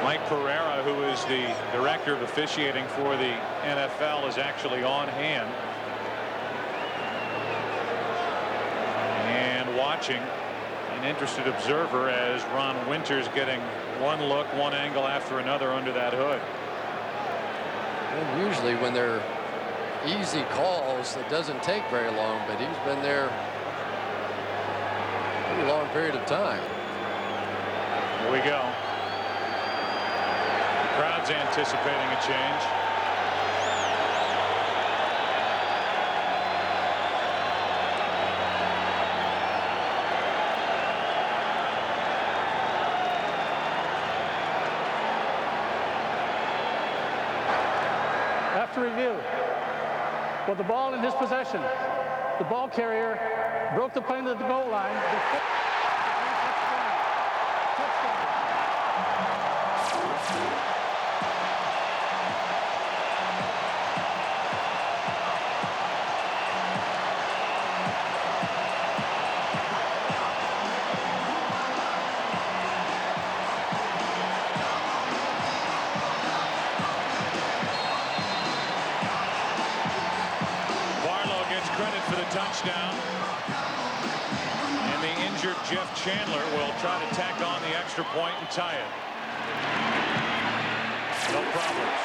Mike Pereira, who is the director of officiating for the NFL, is actually on hand and watching, an interested observer, as Ron Winters getting one look, one angle after another under that hood. And usually when they're easy calls, it doesn't take very long, but he's been there a pretty long period of time. Here we go. The crowd's anticipating a change. After review, with the ball in his possession, the ball carrier broke the plane to the goal line. Touchdown, and the injured Jeff Chandler will try to tack on the extra point and tie it. No problems.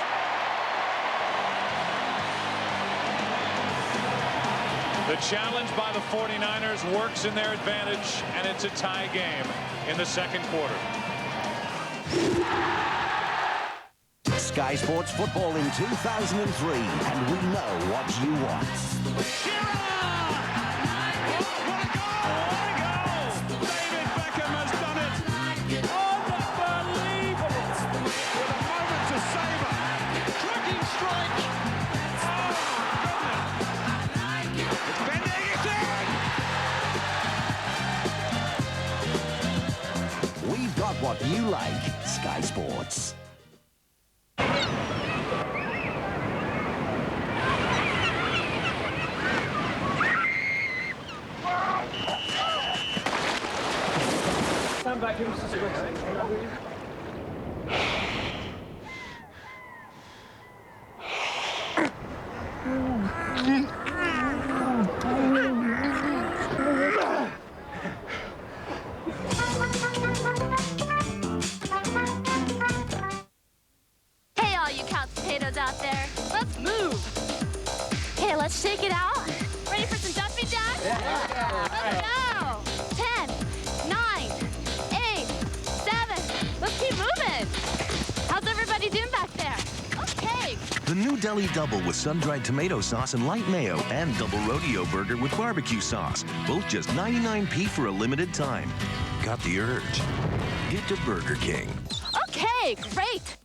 The challenge by the 49ers works in their advantage, and it's a tie game in the second quarter. Sky Sports football in 2003, and we know what you want. We've got what you like. Sky Sports. Stand back, give us a second. Hey, all you couch potatoes out there, let's move. Okay, let's shake it out. Ready for some jumping jacks? Yeah. Let's go. 10, 9, 8, 7. Let's keep moving. How's everybody doing back there? Okay. The new Deli Double with sun-dried tomato sauce and light mayo, and Double Rodeo Burger with barbecue sauce. Both just 99p for a limited time. Got the urge? Get to Burger King. Okay, great.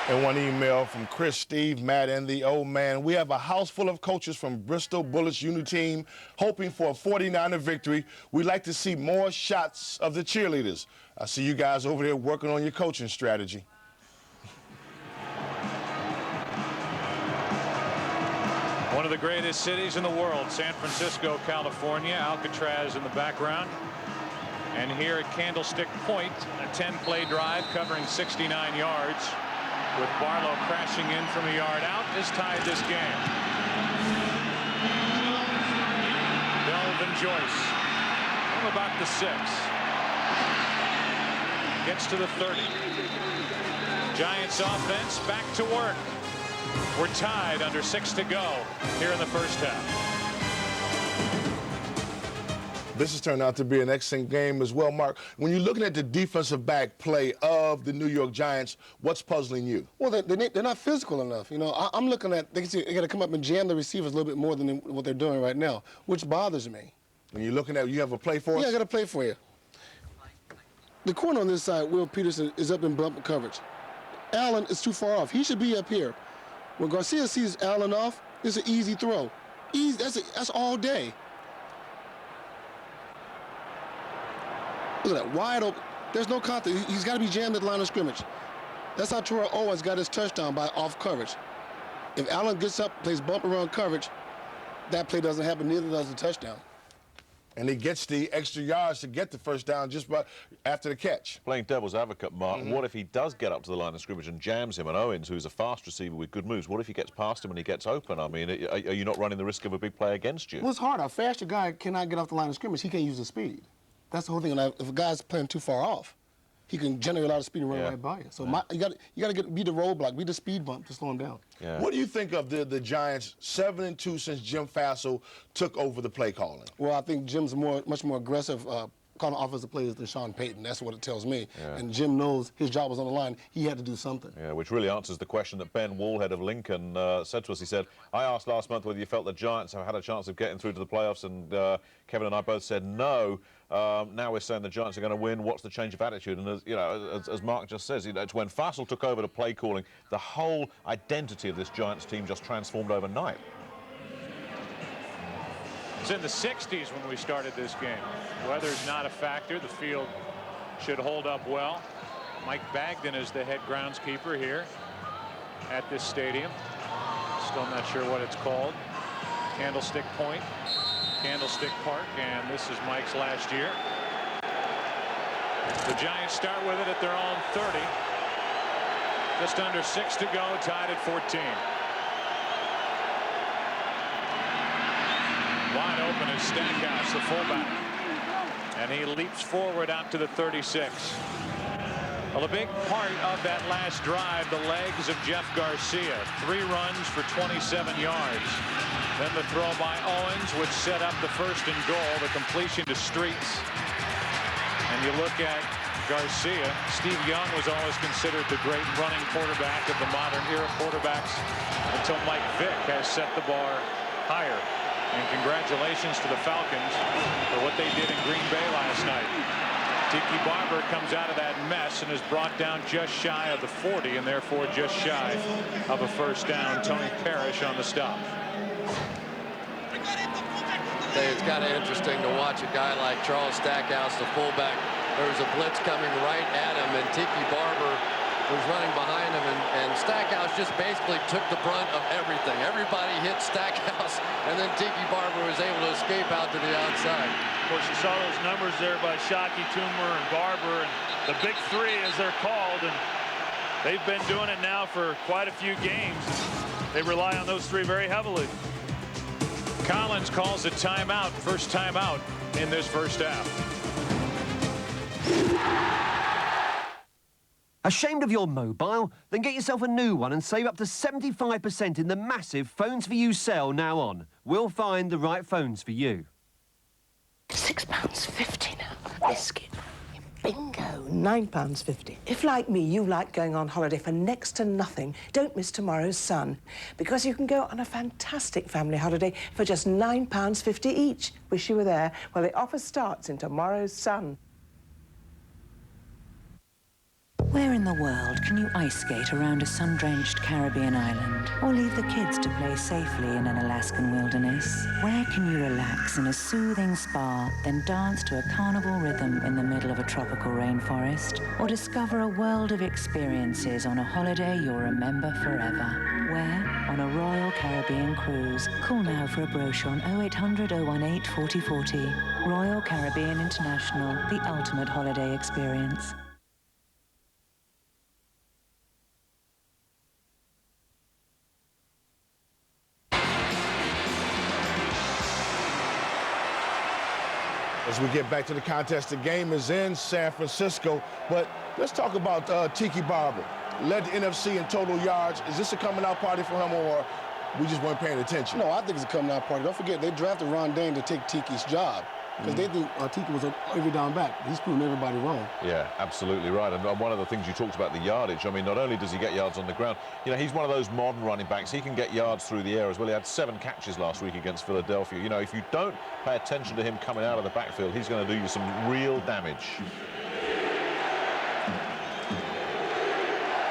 And one email from Chris, Steve, Matt, and the old man. We have a house full of coaches from Bristol Bullets Uni Team hoping for a 49er victory. We'd like to see more shots of the cheerleaders. I see you guys over there working on your coaching strategy. One of the greatest cities in the world, San Francisco, California. Alcatraz in the background. And here at Candlestick Point, a 10-play drive covering 69 yards, with Barlow crashing in from a yard out, has tied this game. Delvin Joyce from about the 6. Gets to the 30. Giants offense back to work. We're tied under 6 to go here in the first half. This has turned out to be an excellent game as well, Mark. When you're looking at the defensive back play of the New York Giants, what's puzzling you? Well, they're not physical enough. You know, I'm looking at, they got to come up and jam the receivers a little bit more than what they're doing right now, which bothers me. When you're looking at, you have a play for us? Yeah, I got a play for you. The corner on this side, Will Peterson, is up in bump coverage. Allen is too far off. He should be up here. When Garcia sees Allen off, it's an easy throw. Easy, that's all day. Look at that, wide open. There's no contact. He's got to be jammed at the line of scrimmage. That's how Terrell Owens got his touchdown, by off coverage. If Allen gets up, plays bump around coverage, that play doesn't happen, neither does the touchdown. And he gets the extra yards to get the first down just after the catch. Playing devil's advocate, Mark, what if he does get up to the line of scrimmage and jams him, and Owens, who's a fast receiver with good moves, what if he gets past him and he gets open? I mean, are you not running the risk of a big play against you? Well, it's hard. A faster guy cannot get off the line of scrimmage. He can't use the speed. That's the whole thing. If a guy's playing too far off, he can generate a lot of speed and run right by you. So you got to be the roadblock, be the speed bump to slow him down. Yeah. What do you think of the Giants 7-2 since Jim Fassel took over the play calling? Well, I think Jim's much more aggressive calling offensive plays than Sean Payton. That's what it tells me. Yeah. And Jim knows his job was on the line. He had to do something. Yeah, which really answers the question that Ben Wallhead of Lincoln said to us. He said, I asked last month whether you felt the Giants have had a chance of getting through to the playoffs, and Kevin and I both said no. Now we're saying the Giants are going to win. What's the change of attitude? And as Mark just says, it's when Fassel took over the play calling, the whole identity of this Giants team just transformed overnight. It's in the 60s when we started this game. Weather's not a factor. The field should hold up well. Mike Bagden is the head groundskeeper here at this stadium. Still not sure what it's called. Candlestick Point, Candlestick Park, and this is Mike's last year. The Giants start with it at their own 30. Just under 6 to go, tied at 14. Wide open is Stackhouse, the fullback. And he leaps forward out to the 36. Well, a big part of that last drive, the legs of Jeff Garcia. 3 runs for 27 yards. Then the throw by Owens, which set up the first and goal, the completion to Streets. And you look at Garcia. Steve Young was always considered the great running quarterback of the modern era quarterbacks until Mike Vick has set the bar higher. And congratulations to the Falcons for what they did in Green Bay last night. Tiki Barber comes out of that mess and is brought down just shy of the 40 and therefore just shy of a first down. Tony Parrish on the stop. It's kind of interesting to watch a guy like Charles Stackhouse, the fullback. There was a blitz coming right at him, and Tiki Barber was running behind him, and Stackhouse just basically took the brunt of everything. Everybody hit Stackhouse, and then Tiki Barber was able to escape out to the outside. Of course, you saw those numbers there by Shockey, Toomer, and Barber, and the big 3 as they're called, and they've been doing it now for quite a few games. They rely on those 3 very heavily. Collins calls a timeout, first timeout in this first half. Ashamed of your mobile? Then get yourself a new one and save up to 75% in the massive Phones for You sale now on. We'll find the right phones for you. £6.50 now. Biscuit. Bingo. £9.50. If, like me, you like going on holiday for next to nothing, don't miss tomorrow's Sun. Because you can go on a fantastic family holiday for just £9.50 each. Wish you were there. Well, the offer starts in tomorrow's Sun. Where in the world can you ice skate around a sun-drenched Caribbean island or leave the kids to play safely in an Alaskan wilderness? Where can you relax in a soothing spa, then dance to a carnival rhythm in the middle of a tropical rainforest? Or discover a world of experiences on a holiday you'll remember forever? Where? On a Royal Caribbean cruise. Call now for a brochure on 0800 018 4040. Royal Caribbean International, the ultimate holiday experience. As we get back to the contest, the game is in San Francisco, but let's talk about Tiki Barber. Led the NFC in total yards. Is this a coming out party for him, or we just weren't paying attention? No, I think it's a coming out party. Don't forget, they drafted Ron Dane to take Tiki's job because they think Tiki was an every down back. He's proving everybody wrong. Yeah, absolutely right. And one of the things you talked about, the yardage. I mean, not only does he get yards on the ground, you know, he's one of those modern running backs. He can get yards through the air as well. He had 7 catches last week against Philadelphia. You know, if you don't pay attention to him coming out of the backfield, he's going to do you some real damage.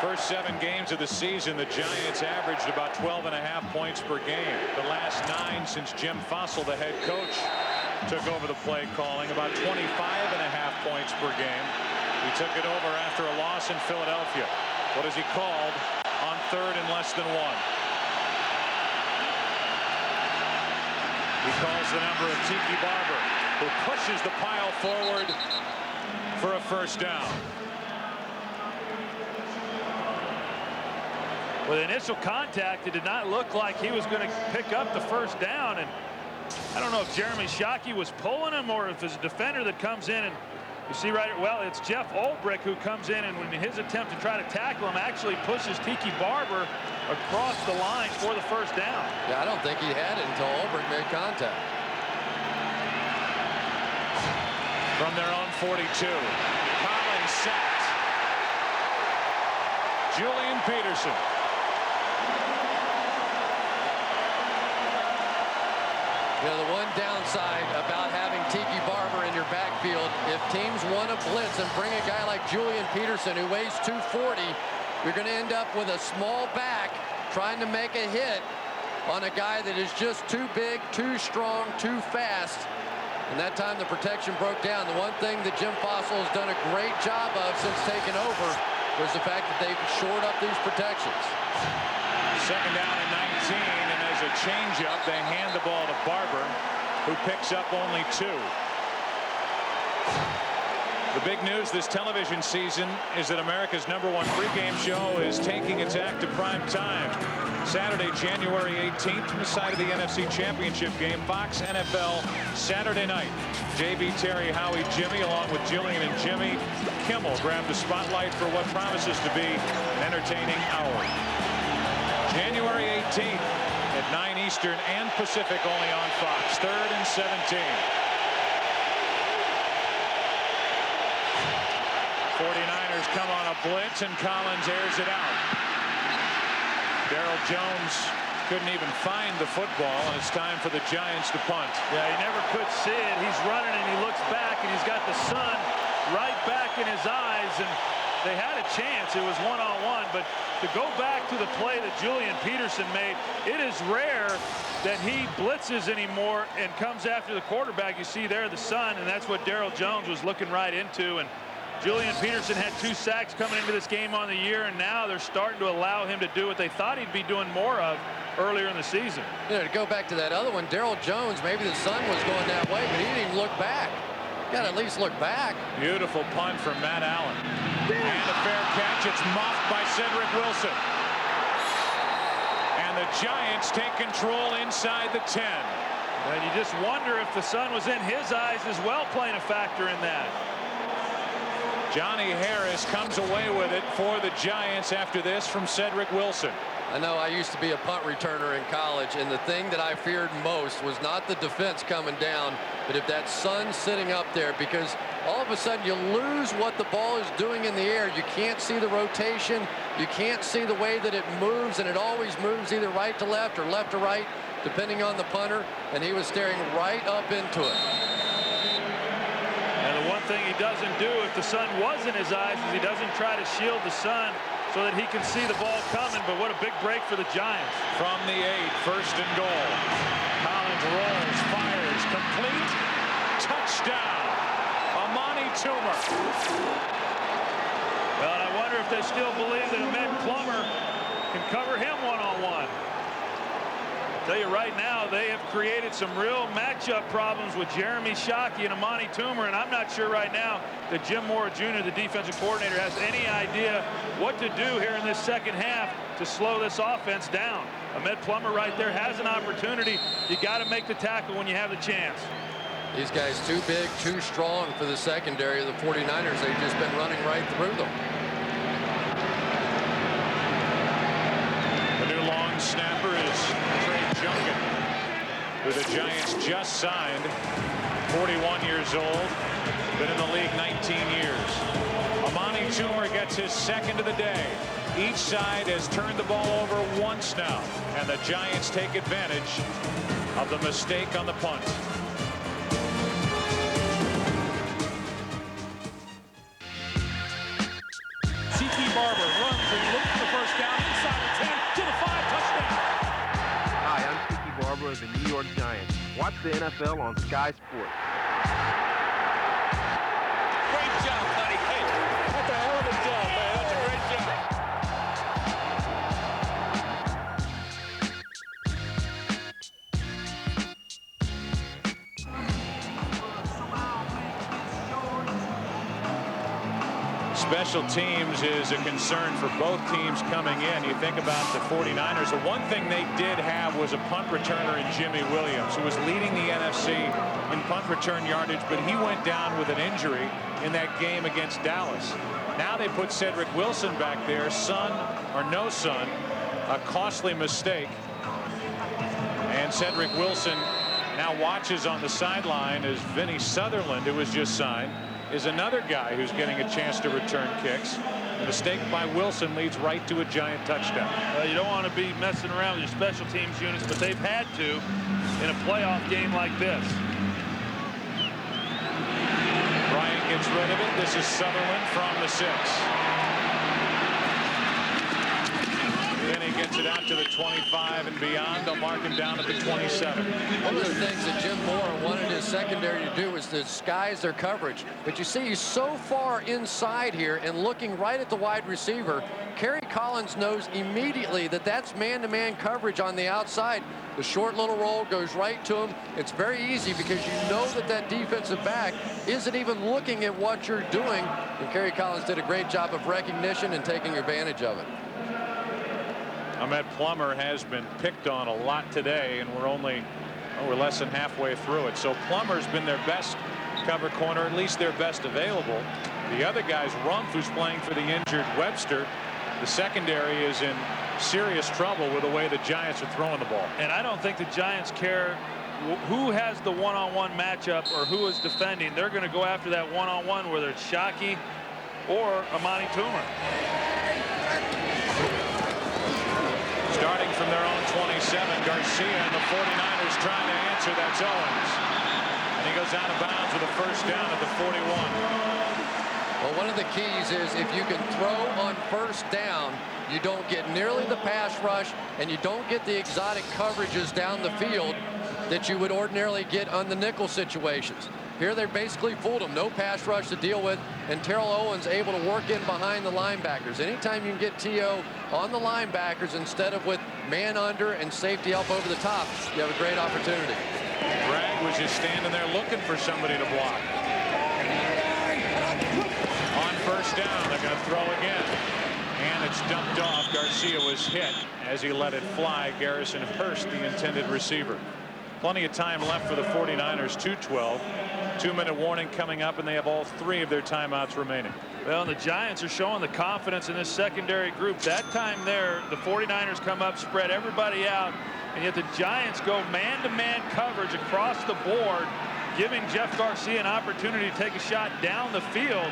First 7 games of the season, the Giants averaged about 12.5 points per game. The last 9 since Jim Fassel, the head coach, took over the play calling, about 25.5 points per game. He took it over after a loss in Philadelphia. What has he called on 3rd and less than 1? He calls the number of Tiki Barber. who pushes the pile forward for a first down. With initial contact, it did not look like he was going to pick up the first down. And I don't know if Jeremy Shockey was pulling him or if it's a defender that comes in. And you see right, well, it's Jeff Ulbrich who comes in, and in his attempt to try to tackle him, actually pushes Tiki Barber across the line for the first down. Yeah, I don't think he had it until Ulbrich made contact. From their own 42, Collins sacked. Julian Peterson. You know, the one downside about having Tiki Barber in your backfield, if teams want to blitz and bring a guy like Julian Peterson who weighs 240, you're going to end up with a small back trying to make a hit on a guy that is just too big, too strong, too fast. And that time the protection broke down. The one thing that Jim Fossil has done a great job of since taking over was the fact that they've shored up these protections. Second down and 19, and as a changeup, they hand the ball to Barber, who picks up only 2. The big news this television season is that America's #1 pregame show is taking its act to prime time. Saturday, January 18th, from the side of the NFC Championship game, Fox NFL Saturday night. JB, Terry, Howie, Jimmy, along with Jillian and Jimmy Kimmel, grabbed the spotlight for what promises to be an entertaining hour. January 18th at 9 Eastern and Pacific, only on Fox. 3rd and 17. 49ers come on a blitz, and Collins airs it out. Darryl Jones couldn't even find the football, and it's time for the Giants to punt. Yeah, he never could see it. He's running, and he looks back, and he's got the sun right back in his eyes, and they had a chance. It was one-on-one, but to go back to the play that Julian Peterson made, it is rare that he blitzes anymore and comes after the quarterback. You see there the sun, and that's what Darryl Jones was looking right into. And Julian Peterson had 2 sacks coming into this game on the year, and now they're starting to allow him to do what they thought he'd be doing more of earlier in the season. You know, to go back to that other one, Darryl Jones, maybe the sun was going that way, but he didn't even look back. You got to at least look back. Beautiful punt from Matt Allen. And a fair catch. It's muffed by Cedric Wilson. And the Giants take control inside the 10. And you just wonder if the sun was in his eyes as well, playing a factor in that. Johnny Harris comes away with it for the Giants after this from Cedric Wilson. I know I used to be a punt returner in college, and the thing that I feared most was not the defense coming down, but if that sun's sitting up there, because all of a sudden you lose what the ball is doing in the air. You can't see the rotation. You can't see the way that it moves, and it always moves either right to left or left to right, depending on the punter, and he was staring right up into it. And the one thing he doesn't do if the sun was in his eyes is he doesn't try to shield the sun so that he can see the ball coming. But what a big break for the Giants. From the 8, 1st and goal. Collins rolls, fires, complete, touchdown. Amani Toomer. Well, and I wonder if they still believe that Ahmed Plummer can cover him one-on-one. Tell you right now, they have created some real matchup problems with Jeremy Shockey and Amani Toomer, and I'm not sure right now that Jim Mora Jr., the defensive coordinator, has any idea what to do here in this second half to slow this offense down. Ahmed Plummer right there has an opportunity. You got to make the tackle when you have the chance. These guys too big, too strong for the secondary of the 49ers. They've just been running right through them. The new long snapper is Junkin, who the Giants just signed, 41 years old, been in the league 19 years. Amani Toomer gets his 2nd of the day. Each side has turned the ball over once now, and the Giants take advantage of the mistake on the punt. Tiki Barber runs and looks for the first down inside the 10 to the 5, touchdown. Hi, I'm Tiki Barber of the New York Giants. Watch the NFL on Sky Sports. Great job, buddy. Hey, that's a hell of a job, man. That's a great job. Special teams is a concern for both teams coming in. You think about the 49ers. The one thing they did have was a punt returner in Jimmy Williams, who was leading the NFC in punt return yardage, but he went down with an injury in that game against Dallas. Now they put Cedric Wilson back there, son or no son, a costly mistake. And Cedric Wilson now watches on the sideline as Vinny Sutherland, who was just signed, is another guy who's getting a chance to return kicks. A mistake by Wilson leads right to a Giant touchdown. You don't want to be messing around with your special teams units, but they've had to in a playoff game like this. Bryant gets rid of it. This is Sutherland from the 6. Then he gets it out to the 25 and beyond. They'll mark him down at the 27. One of the things that Jim Moore wanted his secondary to do was to disguise their coverage. But you see, he's so far inside here and looking right at the wide receiver. Kerry Collins knows immediately that that's man-to-man coverage on the outside. The short little roll goes right to him. It's very easy because you know that that defensive back isn't even looking at what you're doing. And Kerry Collins did a great job of recognition and taking advantage of it. Ahmed Plummer has been picked on a lot today, and we're less than halfway through it. So Plummer's been their best cover corner, at least their best available. The other guy's Rumpf, who's playing for the injured Webster. The secondary is in serious trouble with the way the Giants are throwing the ball. And I don't think the Giants care who has the one-on-one matchup or who is defending. They're going to go after that one-on-one, whether it's Shockey or Amani Toomer. Starting from their own 27, Garcia and the 49ers trying to answer. That's Owens. And he goes out of bounds with a first down at the 41. Well, one of the keys is if you can throw on first down, you don't get nearly the pass rush and you don't get the exotic coverages down the field that you would ordinarily get on the nickel situations. Here they basically fooled him. No pass rush to deal with, and Terrell Owens able to work in behind the linebackers. Anytime you can get T.O. on the linebackers instead of with man under and safety help over the top, you have a great opportunity. Bragg was just standing there looking for somebody to block. On first down, they're going to throw again. And it's dumped off. Garcia was hit as he let it fly. Garrison Hurst, the intended receiver. Plenty of time left for the 49ers. 2:12. 2-minute warning coming up, and they have all 3 of their timeouts remaining. Well, the Giants are showing the confidence in this secondary group. That time there, the 49ers come up, spread everybody out, and yet the Giants go man-to-man coverage across the board, giving Jeff Garcia an opportunity to take a shot down the field.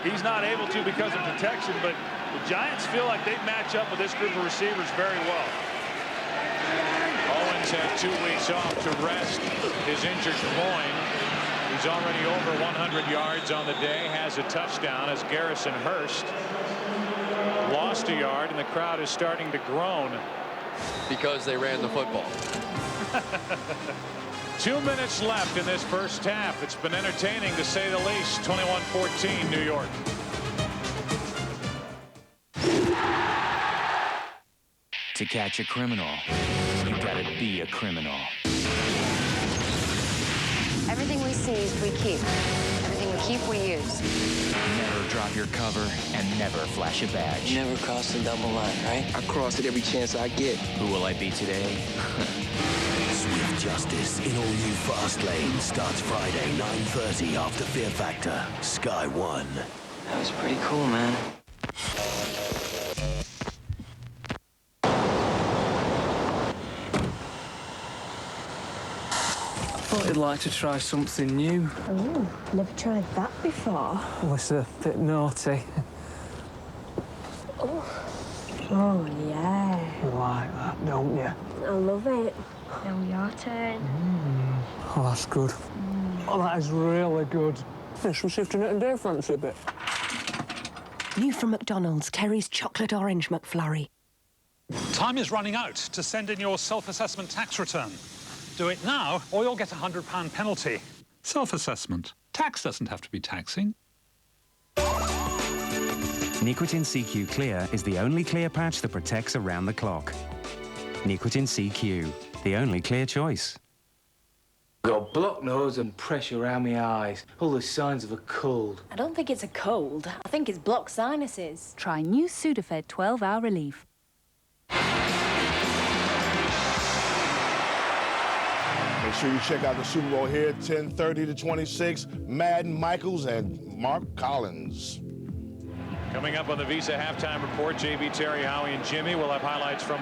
He's not able to because of protection, but the Giants feel like they match up with this group of receivers very well. Owens had 2 weeks off to rest his injured groin. He's already over 100 yards on the day, has a touchdown as Garrison Hurst lost a yard, and the crowd is starting to groan. Because they ran the football. 2 minutes left in this first half. It's been entertaining to say the least. 21-14 New York. To catch a criminal, you gotta be a criminal. Everything we seize, we keep. Everything we keep, we use. Never drop your cover and never flash a badge. Never cross the double line, right? I cross it every chance I get. Who will I be today? Swift Justice in all new Fast Lane starts Friday 9:30 after Fear Factor. Sky 1. That was pretty cool, man. I thought you'd like to try something new. Oh, never tried that before. Well, it's a bit naughty. Oh, yeah. You like that, don't you? I love it. Now your turn. Oh, that's good. Oh, that is really good. There's some sifting it and day fancy a bit. New from McDonald's, Terry's Chocolate Orange McFlurry. Time is running out to send in your self-assessment tax return. Do it now, or you'll get a £100 penalty. Self-assessment. Tax doesn't have to be taxing. Nicotine CQ Clear is the only clear patch that protects around the clock. Nicotine CQ, the only clear choice. Got a blocked nose and pressure around my eyes. All the signs of a cold. I don't think it's a cold. I think it's blocked sinuses. Try new Sudafed 12-hour relief. Make sure you check out the Super Bowl here, 10:30 to 26. Madden, Michaels, and Mark Collins. Coming up on the Visa halftime report, JB, Terry, Howie, and Jimmy will have highlights from